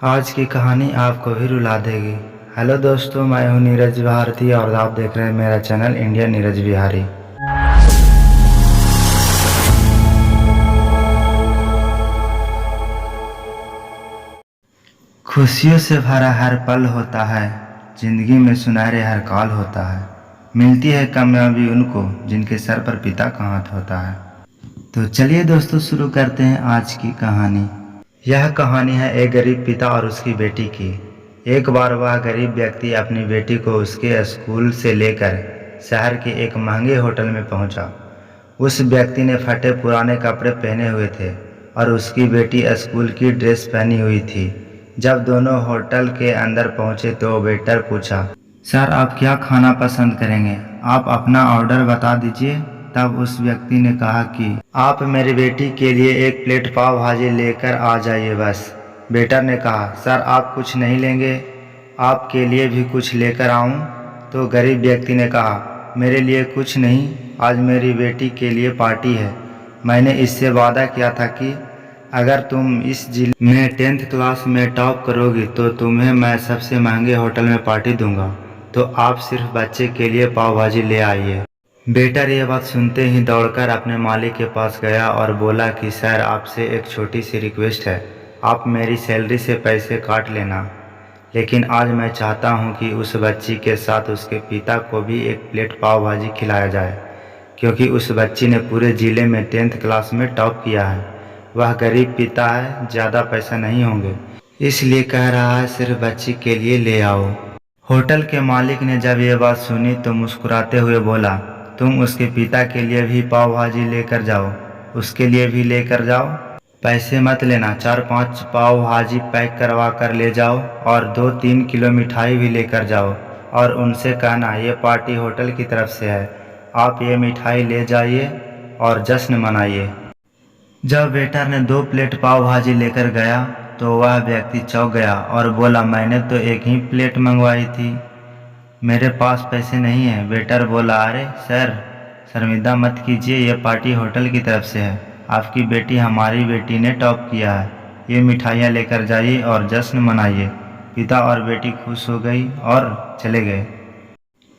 आज की कहानी आपको भी रुला देगी। हेलो दोस्तों, मैं हूं नीरज भारती और आप देख रहे हैं मेरा चैनल इंडिया नीरज बिहारी। खुशियों से भरा हर पल होता है, जिंदगी में सुनहरे हर काल होता है। मिलती है कामयाबी उनको जिनके सर पर पिता का हाथ होता है। तो चलिए दोस्तों, शुरू करते हैं आज की कहानी। यह कहानी है एक गरीब पिता और उसकी बेटी की। एक बार वह गरीब व्यक्ति अपनी बेटी को उसके स्कूल से लेकर शहर के एक महंगे होटल में पहुंचा। उस व्यक्ति ने फटे पुराने कपड़े पहने हुए थे और उसकी बेटी स्कूल की ड्रेस पहनी हुई थी। जब दोनों होटल के अंदर पहुंचे तो वेटर पूछा, सर आप क्या खाना पसंद करेंगे? आप अपना ऑर्डर बता दीजिए। तब उस व्यक्ति ने कहा कि आप मेरी बेटी के लिए एक प्लेट पाव भाजी लेकर आ जाइए बस। वेटर ने कहा, सर आप कुछ नहीं लेंगे? आपके लिए भी कुछ लेकर आऊं? तो गरीब व्यक्ति ने कहा, मेरे लिए कुछ नहीं, आज मेरी बेटी के लिए पार्टी है। मैंने इससे वादा किया था कि अगर तुम इस जिले में 10th क्लास में टॉप करोगी तो तुम्हें मैं सबसे महंगे होटल में पार्टी दूंगा। तो आप सिर्फ बच्चे के लिए पाव भाजी ले आइए। वेटर ये बात सुनते ही दौड़कर अपने मालिक के पास गया और बोला कि सर आपसे एक छोटी सी रिक्वेस्ट है, आप मेरी सैलरी से पैसे काट लेना, लेकिन आज मैं चाहता हूं कि उस बच्ची के साथ उसके पिता को भी एक प्लेट पाव भाजी खिलाया जाए, क्योंकि उस बच्ची ने पूरे ज़िले में 10th क्लास में टॉप किया है। वह गरीब पिता है, ज़्यादा पैसा नहीं होंगे, इसलिए कह रहा है सिर्फ बच्ची के लिए ले आओ। होटल के मालिक ने जब ये बात सुनी तो मुस्कुराते हुए बोला, तुम उसके पिता के लिए भी पाव भाजी लेकर जाओ, उसके लिए भी लेकर जाओ, पैसे मत लेना। 4-5 पाव भाजी पैक करवा कर ले जाओ और 2-3 किलो मिठाई भी लेकर जाओ और उनसे कहना ये पार्टी होटल की तरफ से है, आप ये मिठाई ले जाइए और जश्न मनाइए। जब वेटर ने 2 प्लेट पाव भाजी लेकर गया तो वह व्यक्ति चौंक गया और बोला, मैंने तो एक ही प्लेट मंगवाई थी, मेरे पास पैसे नहीं है। वेटर बोला, अरे सर शर्मिंदा मत कीजिए, ये पार्टी होटल की तरफ से है, आपकी बेटी हमारी बेटी ने टॉप किया है, ये मिठाइयाँ लेकर जाइए और जश्न मनाइए। पिता और बेटी खुश हो गई और चले गए।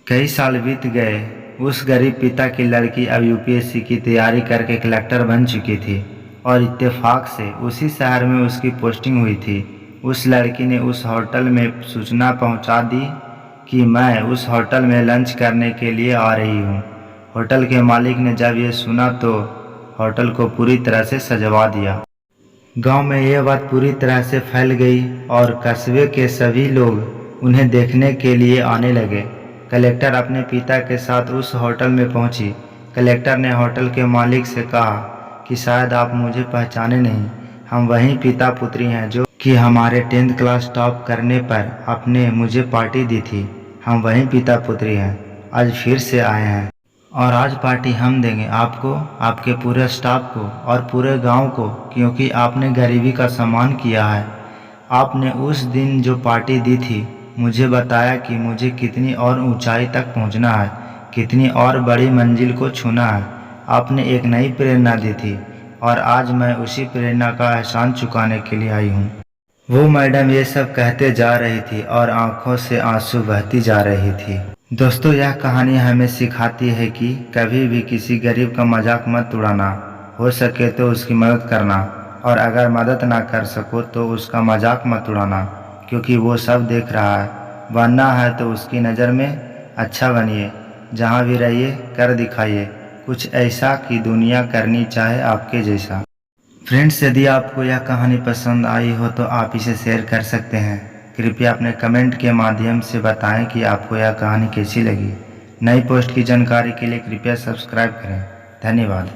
कई साल बीत गए। उस गरीब पिता की लड़की अब यूपीएससी की तैयारी करके कलेक्टर बन चुकी थी और इत्तेफाक से उसी शहर में उसकी पोस्टिंग हुई थी। उस लड़की ने उस होटल में सूचना पहुंचा दी कि मैं उस होटल में लंच करने के लिए आ रही हूं। होटल के मालिक ने जब ये सुना तो होटल को पूरी तरह से सजवा दिया। गांव में ये बात पूरी तरह से फैल गई और कस्बे के सभी लोग उन्हें देखने के लिए आने लगे। कलेक्टर अपने पिता के साथ उस होटल में पहुंची। कलेक्टर ने होटल के मालिक से कहा कि शायद आप मुझे पहचाने नहीं, हम वही पिता पुत्री हैं जो कि हमारे 10th क्लास टॉप करने पर आपने मुझे पार्टी दी थी। हम वही पिता पुत्री हैं, आज फिर से आए हैं और आज पार्टी हम देंगे आपको, आपके पूरे स्टाफ को और पूरे गांव को, क्योंकि आपने गरीबी का सम्मान किया है। आपने उस दिन जो पार्टी दी थी मुझे बताया कि मुझे कितनी और ऊंचाई तक पहुंचना है, कितनी और बड़ी मंजिल को छूना है। आपने एक नई प्रेरणा दी थी और आज मैं उसी प्रेरणा का एहसान चुकाने के लिए आई हूँ। वो मैडम ये सब कहते जा रही थी और आंखों से आंसू बहती जा रही थी। दोस्तों, यह कहानी हमें सिखाती है कि कभी भी किसी गरीब का मजाक मत उड़ाना, हो सके तो उसकी मदद करना और अगर मदद ना कर सको तो उसका मजाक मत उड़ाना, क्योंकि वो सब देख रहा है। बनना है तो उसकी नज़र में अच्छा बनिए, जहाँ भी रहिए कर दिखाइए कुछ ऐसा कि दुनिया करनी चाहे आपके जैसा। फ्रेंड्स, यदि आपको यह कहानी पसंद आई हो तो आप इसे शेयर कर सकते हैं। कृपया अपने कमेंट के माध्यम से बताएं कि आपको यह कहानी कैसी लगी। नई पोस्ट की जानकारी के लिए कृपया सब्सक्राइब करें। धन्यवाद।